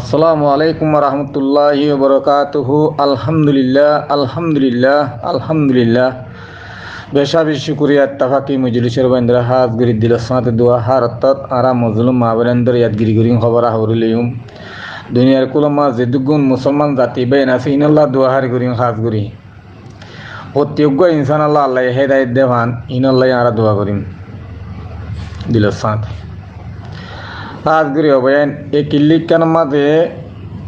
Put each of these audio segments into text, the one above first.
আসসালামু আলাইকুম রহমতুল্লাহি বরকাতুহু। আলহামদুলিল্লাহ আলহামদুলিল্লাহ আলহামদুলিল্লাহ। বেশা বেশি শুক্রিয়া ইত্তাফাকি মজলিসের বান্দারা হাত গরি দিল সাথে দোয়া হারতত আরা মজলুম মাবরেন্দর ইয়াদগিরি গরিং খবর হাওরিলিউম দুনিয়ার কুলমা জেদুগুন মুসলমান জাতি বেন আছে ইনাল্লাহ দোয়া হার গরিং হাত গরি প্রত্যেক ইনসান আল্লাহ আল্লাহ হেদায়েত দেওয়ান ইনাল্লাহ আরা দোয়া করিম দিল সাথে আজগুরি অবয়ান এ কিল্লিক কেন মাঝে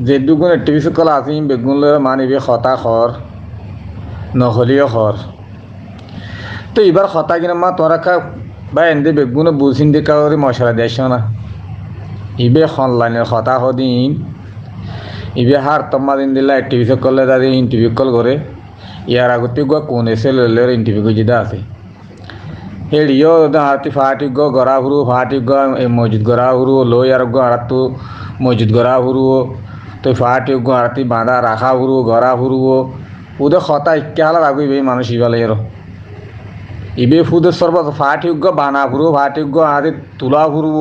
যে দুগুণ টিভি সকল আছে বেগুন মানিবে হতা খর নহলিও খর তো এবার হতা কিনা মা তোরা কা বা এনে বেগুন বুঝিন দি কাউরি মশলা দিয়েছ না ইবে অনলাইনের হতা হদিন ইবে হার তম্মা দিন দিলা টিভি সকলে তাদের ইন্টারভিউ কল করে ইয়ার আগতে গো কোন এসে লেলের ইন্টারভিউ যেটা আছে হেড়িও হাতি ফাটি গো গড়া হুরু ফাটি গো মসজিদ গড়া হুরু লই আর গো আরাতু মসজিদ গড়া হুরু তো ফাটি গো আরাতি বাঁধা রাখা হুরু গড়া হুরু উদে খতা ইকে হালা রাখবি বে মানুষ ইবালে এর ইবে ফুদের সর্বত ফাটি গো বানা হুরু ফাটি গো আরাতি তুলা হুরু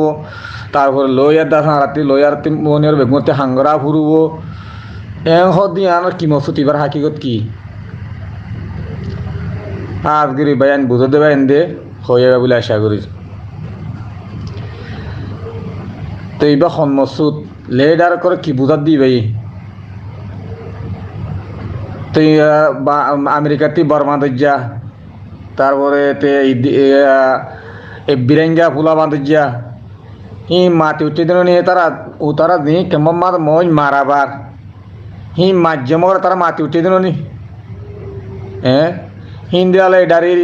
তারপরে লই আর দাস আরাতি লই আরতি মনের বেগুনতে হাঙ্গরা হুরু হদি আনার কি মসুত এবার হাকিগত কি আজগিরি বায়ান বুঝে দেবেন দে হয়ে যাবে বলে আশা করি। তো এইবার সন্মসুদ লেডার করে কি বুঝার দি ভাই তো আমেরিকাতে বর্মা দজ্জা তারপরে বিরেঙ্গা ফুলা বাঁধজ্জা হি মাটি উঠে দিন নিয়ে তারা দিন কেমন মাত মই মারাবার হি মাধ্যমর তারা মাটি উঠে দিন নি হিন্দি লেডারি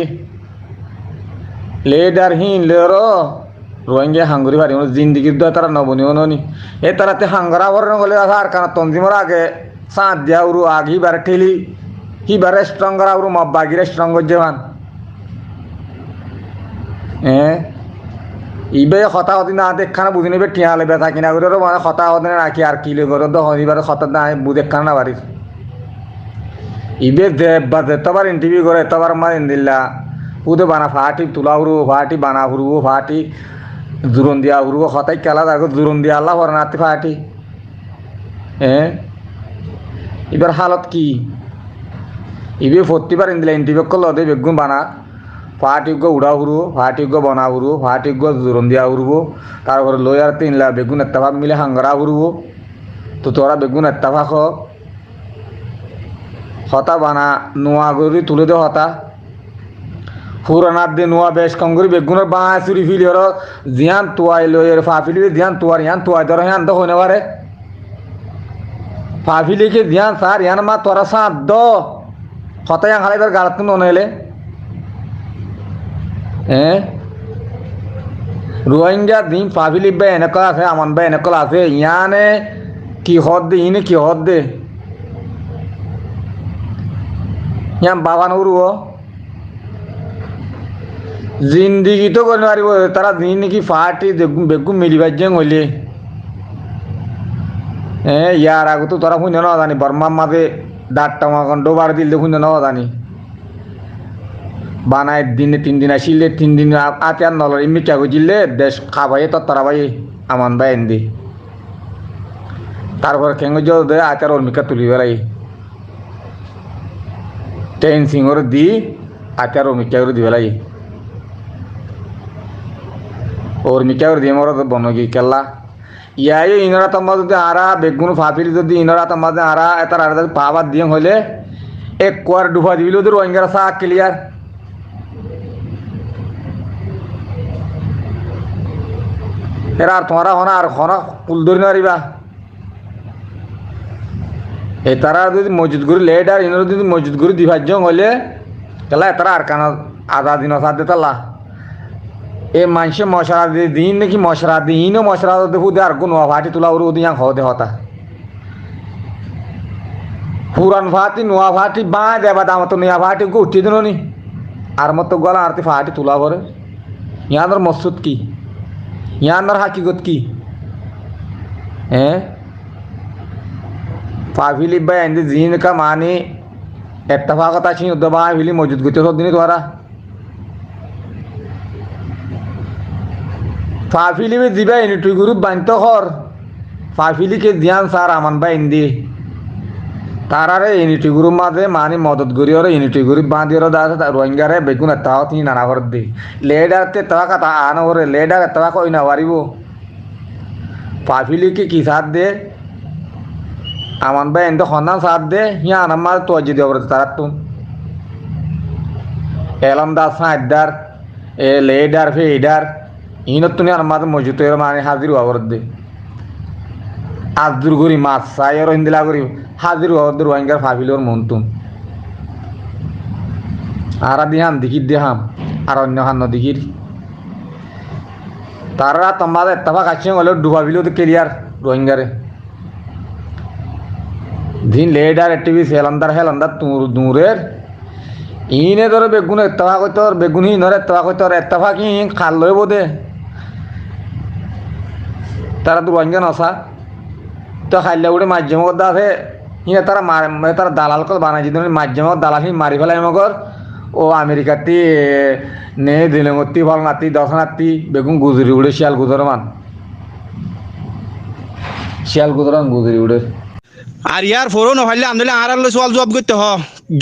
লেডার হিন লেরো রোহিঙ্গা হাঙ্গুরি ভারি জিন্দিগির দা তারা নবনীয় ননি এ তারাতে হাঙ্গরা ভরে গলে আর কানা তঞ্জিমর আগে সাঁত দিয়া উরু আগ হিবারে ঠেলি হিবারে স্ট্রঙ্গার আউরু মব্বাগিরে স্ট্রঙ্গ জেমান ইবে হতা হতি না দেখখানা বুঝি নেবে টিয়ালে বেথা কিনা করে মানে হতা হতে রাখি আর কিলে করে তো হইবারে হতা না বুঝেখানা না বাড়ি ইবে দেবার ইন্টারভিউ করে এতবার মানে দিল্লা উদে বানা ফাটি তুলা হুরু ফাটি বানা হুরু ফাটি জুরন দিয়া হুরু হতাই খেলা দেখো জুরন দিয়া আল্লাহ হর নাতি ফাটি এবার হালত কি ইবে প্রতিবার ইন্দিলা ইন্টারভিউ করলো দে বেগুন বানা ফাটি গো উড়া হুরু ফাটি গো বনা হুরু ফাটি গো জুরন দিয়া হুরু তারপরে লয়ার তিনলা বেগুন এত্তাভাগ মিলে হাঙ্গরা হুরু তো তোরা বেগুন এত্তাভাগ হতা বানা নোয়া গরি তুলে দে হতা পুরানার দে নোয়া বেশ কম করি বেগুনের বাঁ চুরি ফিলি হর জিয়ান তুয়াই লইয়ের ফা ফিলিবে জিয়ান তুয়ার ইয়ান তুয়াই ধর ইয়ান তো হইনে পারে ফা ফিলিকে জিয়ান সার ইয়ান মা তোরা সাঁত দ হতা ইয়ান হালাইবার গাড়াত ননেলে রোহিঙ্গা দিন ফা ফিলিবে এনেকল আছে আমান বে এনেকল আছে ইয়ানে কি হদ দে ইনে কি হদ দে ইয়ান বাবা নরু জিন্দিগি তো করে পারিব তারা দিন নাকি ফাটি বেগু মিলিবার যে হইলে ইয়ার আগতো তোরা শুনে ন জানি বর্মার মাঝে ডাটটা ডোবার দিলে শুনে ন জানি বানায় দিনে 3 দিন আসিলে 3 দিন আতে আর নলর এমনি কে বুঝিলে দেশ খাবাই তো তারা ভাই আমান ভাই এনদি তারপর খেঙ্গ দে আচার অর্মিকা তুলি বেলাই ট্রেন সিংহর দি আচার অর্মিকা দি বেলাই और मिक्या और देमर बनोगी केला ইয়াই ইনরা তম্মা যদি আরা বেগুন ফাফিলি যদি ইনরা তম্মা যদি আরা এতার আর যদি পাবা দিয়ে হইলে এক কোয়ার ডুবা দিবিল ওদের রোহিঙ্গারা সা ক্লিয়ার এরা আর তোমারা হনা আর হনা কুল ধরি নারিবা এ তারা যদি মসজিদ গুরি লেট আর ইনরা যদি মসজিদ গুরি দিভাজ্য হইলে কেলা এতারা আর কানা আধা দিন সাথে তালা এ মানুষে মশলা দিয়ে দিন নাকি মশলা দিনও মশলা দেখু দে আর কোনো ভাটি তোলা উড়ু দিয়া হতে হতা পুরান ভাটি নোয়া ভাটি বা দেবা দাম তো নয়া ভাটি গো উঠি দিন নি আর মতো গলা আরতি ফাটি তোলা পরে ইয়াদের মসুদ কি ইয়াদের হাকিগত কি পাভিলি বা এনে জিন কা মানে এত্তাফাকত আছে দবা ভিলি মজুদ গতে সব দিন তোরা ফাফিলিবে দিবা এনে তুই গ্রুপ বানতে হর পাফিলিকে দিয়ান স্যার আমান বা ইন্দি তারারে ইউনিটি গ্রুপ মাঝে মানি মদত করি ওরা ইউনিটি গ্রুপ বাঁধি ওরা দাদা রোহিঙ্গারে বেগুন তাও তিনি নানা করে দি লেডারতে তাওয়া কথা আনা করে লেডার তাওয়া কই না পারিব পাফিলিকে কি সাথ দে আমান ভাই এনতে সন্ধান সাথ দে হিয়া আনাম মাঝে তো আজি দেওয়া তারা তুম এলম দাস সাঁদার এ লেডার ফেডার ইনত তুমি আনাম মাঝে মজুত মানে হাজির হওয়া করে দে আজদুর করি মাছ চাই আর হিন্দিলা করি হাজির হওয়ার রোহিঙ্গার ফাফিলোর মন্তুম আর দিহাম দিকির দেহাম আর অন্য হান্ন দিকির তারা তোমাদের এত্তাফা কাছে হলেও ডুবাবিলেও তো কেরিয়ার রোহিঙ্গারে দিন লেডার টিভি হেলান্দার দূরের ইনে ধরে বেগুন এত্তাফা কইতে বেগুন হিনরে এত্তাফা কইতে এত্তাফা কি খাল লই বোধে তারা তো রোহিঙ্গা নসা তো খাইলে উঠে মাধ্যমত আছে হিনে তারা তারা দালাল কল বানাই দিন মাধ্যমত দালাল হি মারি ফেলাই মগর ও আমেরিকাতি নে দিলেমতি ফল নাতি দশ নাতি বেগুন গুজরি উড়ে শিয়াল গুজর মান শিয়াল গুজরান গুজরি উড়ে আর ইয়ার ফোরও নভাইলে আন্দোলন আর আলো সোয়াল জবাব করতে হ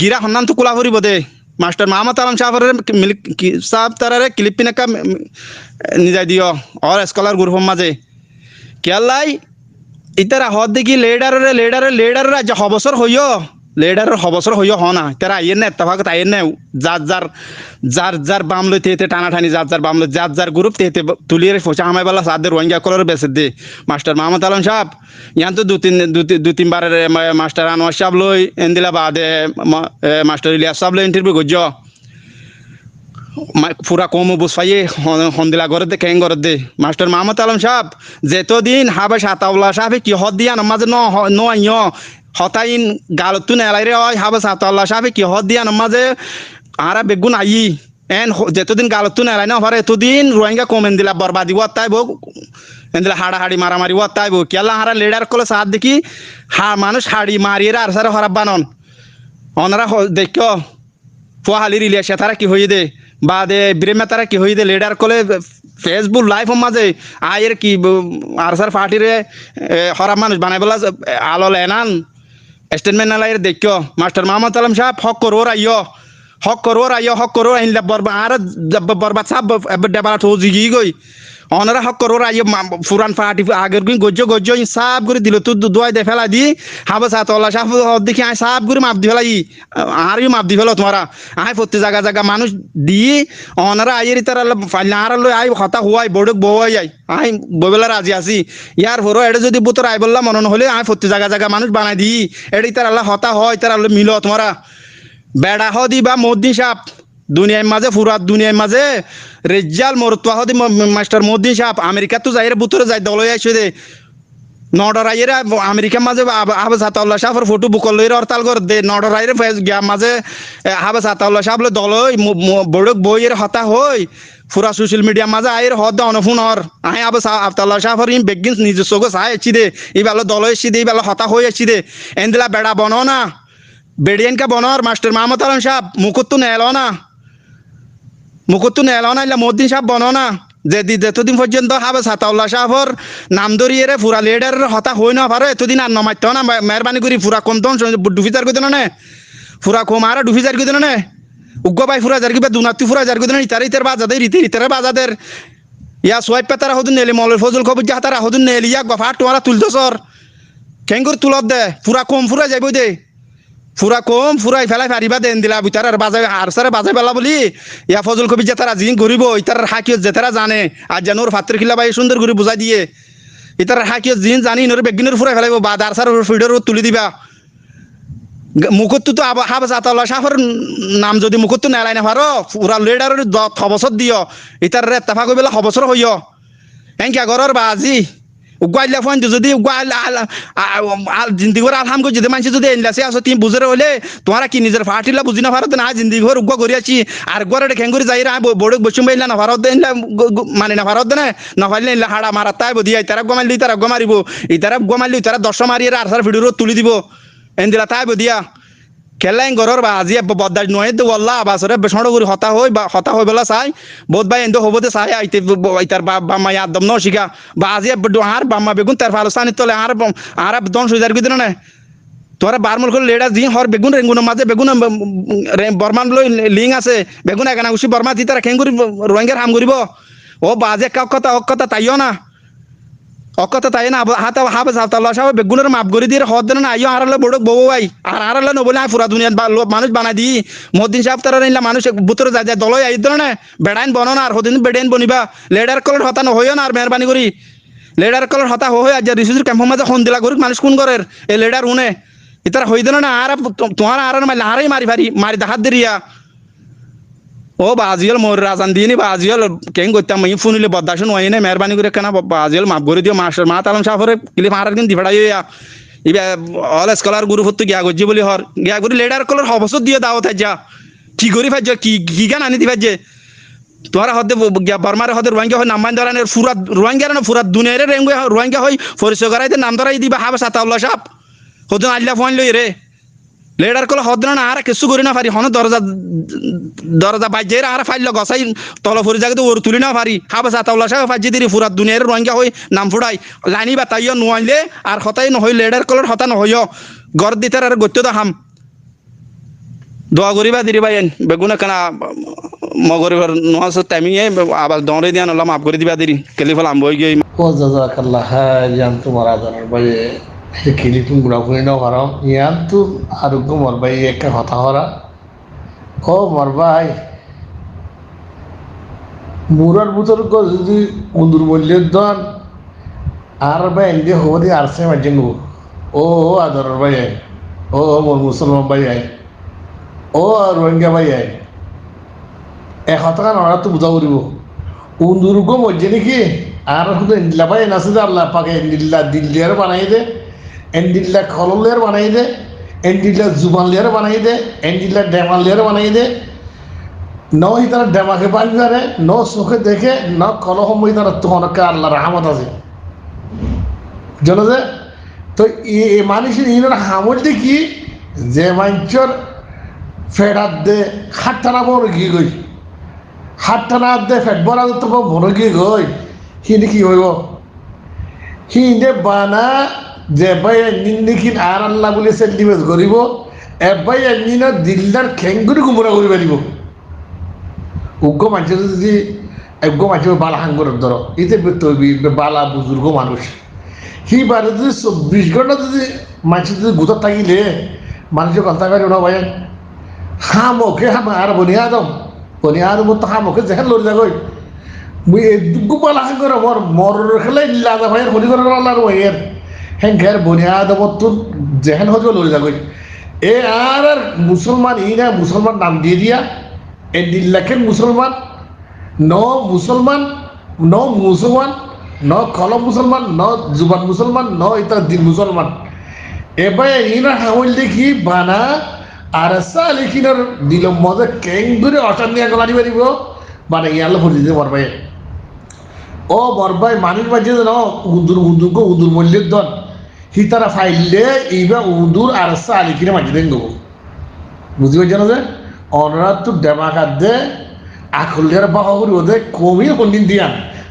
গিরা সন্ধান তো কোলা ফুরিব দে মাস্টার মাহমদ আলম সাহেব তারারে ক্লিপিন একা নিজাই দিও আর স্কলার গ্রুপের মাঝে কেলাই ইতারা হদ দেখি লেডারের আজ হবসর হইও লেডারের হবসর হইও হ না তারা আইয়ের না এত্তাফাক আইয়ের না যার বাম লই তেতে টানাটানি যার বাম লই যার গ্রুপ তেতে তুলিয়ে ফোসা হামাই বেলা সাদের রোহিঙ্গা কলর বেসে দে মাস্টার মাহমদ আলম সাহেব ইয়ান তো দু তিনবার মাস্টার আনোয়ার সাহেব লই এন্দিলা বাদে মাস্টার ইলিয়াস সাহেব লই ইন্টারভিউ করছ পুরা কম বুঝ পাইয়ে হন্দিলা করে দে কেং করে দে মাস্টার মাহমদ আলম সাহেব যেতদিন হাবে সাতাউল্লাহ সাহেব কি হদ দিয়া নামাজে ন আইয় হতাইন গালতু নেলাইরে হয় হাবে সাতাউল্লাহ সাহেব কি হদ দিয়া নামাজে আরা বেগুন আই এন যেতদিন গালতু নেলাই না হরে এতদিন রোহিঙ্গা কম এন্দিলা বরবাদি ওয়াত্তাই বো এন্দিলা হাড়াহাড়ি মারামারি ওয়াত্তাই বো কেলা হারা লিডার কলে সাথ দেখি মানুষ হাড়ি মারিয়ে আর সারে হরাব বানন অনারা দেখো ফুয়াহালির ইলিয়াসা তারা কি হয়ে দে বা দে ব্রেমে তারা কি হয়ে দে লিডার কলে ফেসবুক লাইভ মাঝে আয়ের কি আর স্যার পার্টিরে হরাব মানুষ বানাই বলা আলো লেনান স্টেটমেন্ট নালাইয়ের দেখো মাস্টার মাহমদ আলম সাহেব হক করো আইনলা বরবাদ সাহেব ডেবালা তো জিগি গই অনারা হক করো ফুরান পার্টি আগের গুই গজ্জ সাব করে দিল তো দোয়াই দে ফেলা দি হাবা সাতল্লা সাহেব দেখি আই সাব করে মাপ দি ফেলাই আর মাপ দি ফেলো তোমারা আই প্রতি জায়গা মানুষ দি অনারা আইয়ের তারা আর লই আই হতা হুয়াই বড়ক বউয়াই যাই আই ববেলা রাজি আছি ইয়ার ফরো এটা যদি বুতর আই বললাম মনন হলে আই প্রতি জায়গা মানুষ বানাই দি এডি তার আল্লাহ হতা হয় তার আল্লাহ মিলো তোমারা বেড়া হদি বা মোদ্দিন সাহেব দুনিয়ার মাঝে ফুরাত দুনিয়ার মাঝে রেজাল মরতুয়া হদি মাস্টার মোদ্দিন সাহেব আমেরিকা তো যাইরে বুতরে যাই দলই আইছে দে নডর আইরে আমেরিকার মাঝে হাবে সাতাউল্লাহ সাহেবের ফটো বুকল লইরে হরতাল কর দে নডর আইরে গিয়া মাঝে হাবে সাতাউল্লাহ সাহেব দলই বড়ক বইয়ের হতা হই পুরা সোশ্যাল মিডিয়ার মাঝে আইর হদ অনফোন হর আই হাবে সাতাউল্লাহ সাহেবের ইম বেগিন নিজস্ব গো চাই আছি দে ইবালো দলই আছি দে ইবালো হতা হই আছি দে এন্দিলা বেড়া বনো না বেড়িয়ানকা বনর মাস্টার মাহমদ আলম সাহেব মুকুত্তু নেলো না ইলা মোদ্দিন সাহেব বনো না যেতদিন পর্যন্ত হাবে সাতাউল্লাহ সাহেবর নাম ধরিয়ে রে পুরা লিডার হতা হই না পারো এতদিন আর নমাইত না মেহরবানি করি পুরা কম তখন ডুফিজার করে দিল নে পুরা কম আর ডুফিজার করে দিল নে উগ্র বাই ফুরা যার কিবা দুনাতি ফুরা যার করে দিল ইতার বাজাদের ইতার বাজাদের ইয়া সোয়াইপ তারা হদুন নেলি মৌলের ফজল খবর যা তারা হদুন নেলি ইয়া গফা তোমারা তুলতো সর খেঙ্গুর তুলত দে পুরা কম ফুরা যাইব দে ফুরা কম ফুরাই ফেলাই ফারিবা দেন দিলা বিতার আর বাজাই আর সারে বাজাই পেলা বলি ইয়া ফজল কবি যে তারা জিন ঘুরিব ইতার হাকিয়ত যে তারা জানে আর জানোর ফাত্রের খিলা বাই সুন্দর করে বুঝাই দিয়ে ইতার হাকিয়ত জিন জানি নরে বেগিনের ফুরাই ফেলাইব বা আর সার ফিডর তুলি দিবা মুকুত্তু তো হাবে সাতাউল্লাহ সাহেবের নাম যদি মুকুত্তু নেলাই না পারো পুরা লিডারের 6 বছর দিও ইতার রে তাফা কইবেলা 6 বছর হইও এনকা গরর বাজি উগাইলা ফোন যদি জিন্দিগর আলহাম করে যদি মানুষ যদি এনলাসে আসো তুমি বুঝে হলে তোমারা কি নিজের ফাটিলা বুঝি না পারো না জিন্দিগর উগা করি আছি আর গরে খেঙ্গুরি যাই বড় বসুম বাইলা না ভারত দেন মানে না ভারত দেনে না পারলে হাড়া মারা তাই বদিয়া তারা গমাইলি তারা গমারিব ইতারা গমাইলি তারা 10 মারিয়ে আর সার ভিডিও তুলি দিব এন্দিলা তাই বদিয়া খেলাই ঘরের বা আজি বদাস নয় তো বললা আবাসরে বেসড় করে হতা হই বেলা চাই বহুত ভাই এন্দ হবতে চাই আইতে আইতার বাম্মা আদম ন শিখা বা আজি আর বাম্মা বেগুন তার ভালো সানি তলে আর দন সুইজার গিদিন না তোরা বারমল করে লেডা দিন হর বেগুন রেঙ্গুনের মাঝে বেগুন বর্মান লই লিং আছে বেগুন একানা উসি বর্মা দি তারা খেঙ্গুরি রোহিঙ্গার হাম করিব ও বাজে কথা তাইও না অকতা তাই না হাতে হাবে সাতাল্লাহ সাহেব বেগুনের মাপ করে দিয়ে হদ দেন না আইও আরালে বড় বউ ভাই আর আরালে নবলে পুরা দুনিয়া মানুষ বানাই দি মদিন সাহেব তারা নিলা মানুষ বুতরে যায় যায় দলই আই না বেড়াইন বনো না আর হদিন বেড়াইন বনিবা লেডার কলর হতা নহইও না আর মেহরবানি করি লেডার কলর হতা হই আজ রিসুর ক্যাম্পের মাঝে হন দিলা করি মানুষ কোন করের এই লেডার উনে ইতারা হই দেন না আর তোমার আর মারি মারি দেখাত দিরিয়া ও বাজিয়াল মোর রাজান দিনি বাজিয়াল কেন করতাম আমি ফোনিলে বদাসন হয় না মেহরবানি করে কেন বাজিয়াল মাপ করে দিও মাস্টার মা তালাম সাফরে কিলি মারার কিন্তু দিফাড়াই ইয়া ইবা অল স্কলার গুরু ফত্তু গিয়া গজ্জি বলি হর গিয়া করি লেডার কলর হবসত দিয়ে দাওত যা কি করি ফাজ কি গান আনি দিবাজ যে তোরা হদে গিয়া বর্মারে হদে রোহিঙ্গা হয় নাম্বান ধরানের ফুরা রোহিঙ্গা না ফুরা দুনিয়ারে রোহিঙ্গা হয় পরিচয় করাইতে নাম ধরাই দিবা হাবে সাতাউল্লাহ সাহেব হদন আল্লাহ ফোন লই রে লেডার কল হদ না আর কিছু করি না পারি হন দরজা বাজে আর ফাইল গসাই তল ফুরি জায়গাতে ওর তুলি না পারি হাবা সাতাউল্লাহ সাহেব ফাজি দিরি ফুরাত দুনিয়ার রোহিঙ্গা হই নাম ফুড়াই লাইনি বাতাইও নোয়াইলে আর হতাই নহই লেডার কলর হতা নহইও গর দিতার আর গত্য তো হাম দোয়া করিবা দিরি ভাই বেগুনা কানা মগরিবার নোয়াস টাইমিং আবার দৌড়ে দিয়া নলা মাফ করে দিবা দিরি কেলিফল আম বই গই ও জাজাকাল্লাহ হাজান তোমার আদানের ভাই কিলি তুমি বুড়া করে নাও কারণ ইয়ান তো আরোগ্য মর ভাই একটা কথা হরা ও মর ভাই মুরার বুতর যদি উন্দুর মূল্যের দন আর ভাই এনডি হবদি আর সে মার্জিন ও আদরের ভাই আই ও মোর মুসলমান ভাই আই ও রোহিঙ্গা ভাই আই এক কথা নড়া তো বুঝা করিব উন্দুর্গ মর্জি নাকি আর শুধু এন্ডিল্লা ভাই নাচে যে আল্লাহ পাকে এন্ডিল্লা দিল্লিয়ার বানাই দে এন্ডিল্লা খললের বানাই দে এন্ডিল্লা জুবানলিয়ার বানাই দে এন্ডিল্লা ডেমালিয়ার বানাই দে ন হি তারা ডেমাকে পানি পারে ন চোখে দেখে ন কলহ মই তারা তোমাকে আল্লাহ রাহমত আছে জানো যে তো এই মানুষের ইনার হামল দেখি যে মানুষের ফেরাত দে হাতটানা বড় গিয়ে গই হাতটানা দে ফেট বড়া তো বড় গিয়ে গই সিনি কি হইব সিনে বানা যে ভাই নিন্দিখিন আর আল্লাহ বলে সেন্টিমেন্ট করিব এবাই একদিন দিল্লার খেঙ্গুরি গুমরা করি পারিব উগ্র মানুষের যদি একগ্য মানুষের বালা হাঙ্গরের ধরো এতে বালা বুজুর্গ মানুষ সি বারে যদি 24 ঘন্টা যদি মানুষের যদি গুতর থাকিলে মানুষের কথা পারি না ভাই হামকে হাম আর বনিয়াদম তো হামকে যেখান লড়ি যাগই মুই এই দুগু বালা হাঙ্গর মর খেলাই লাদা ভাইয়ের হলি করে আল্লাহর ভাইয়ের হ্যাঁ বনিয়াদমত যেখান হজব লড়ি যাগই এ আর মুসলমান ই না মুসলমান নাম দিয়ে দিয়া এ দিল্লাখেন মুসলমান ন মুসলমান ন কলম মুসলমান ন জুবান মুসলমান ন ইতা দিন মুসলমান এবার ইনা হাওল দেখি বানা আর সালিকিনার দিলম মজা কেং ধরে অসান নিয়ে গলানি পারিব মানে ইয়ালে ভরে দিতে পারবে ও বরবাই মানুষ বাজে ন উদুর মল্যের দন হি তারা ফাইলে এইবার উদুর আর সালিকিনে মাঝে দেন দেবো বুঝতে পারছি না যে অনরাত তো ডেমাকার দে আখলের বাহা করি ওদের কমই কোনদিন দিয়া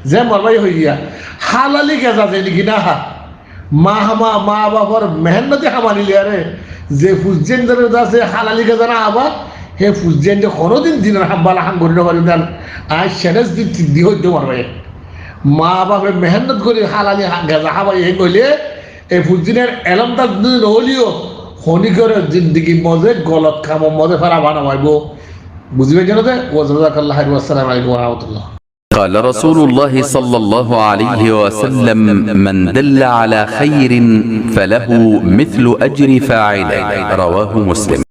যে মরবাই হয়ে গিয়া হালালি গেজা যে নাকি না হা মা বাবার মেহনতি হামালিলে আরে যে ফুজেন আছে হালালি গেজা না আবার হে ফুজেন যে কোনোদিন দিনের হাম্বালা হাম করি না দেন আজ সেনেস দিন দি হইতে মারবাই মা বাপে মেহনত করে হালালি গেজা হাবাই হে কইলে এই ফুজিনের এলমটা নহলিও হনি করে জিন্দিগি মজে গলত খাম মজে ফেরা বানাবাইব বুঝবে জানো যে ওয়াজাকাল্লাহ আসসালামু আলাইকুম ওয়া রাহমাতুল্লাহ قال رسول الله صلى الله عليه وسلم من دل على خير فله مثل أجر فاعله رواه مسلم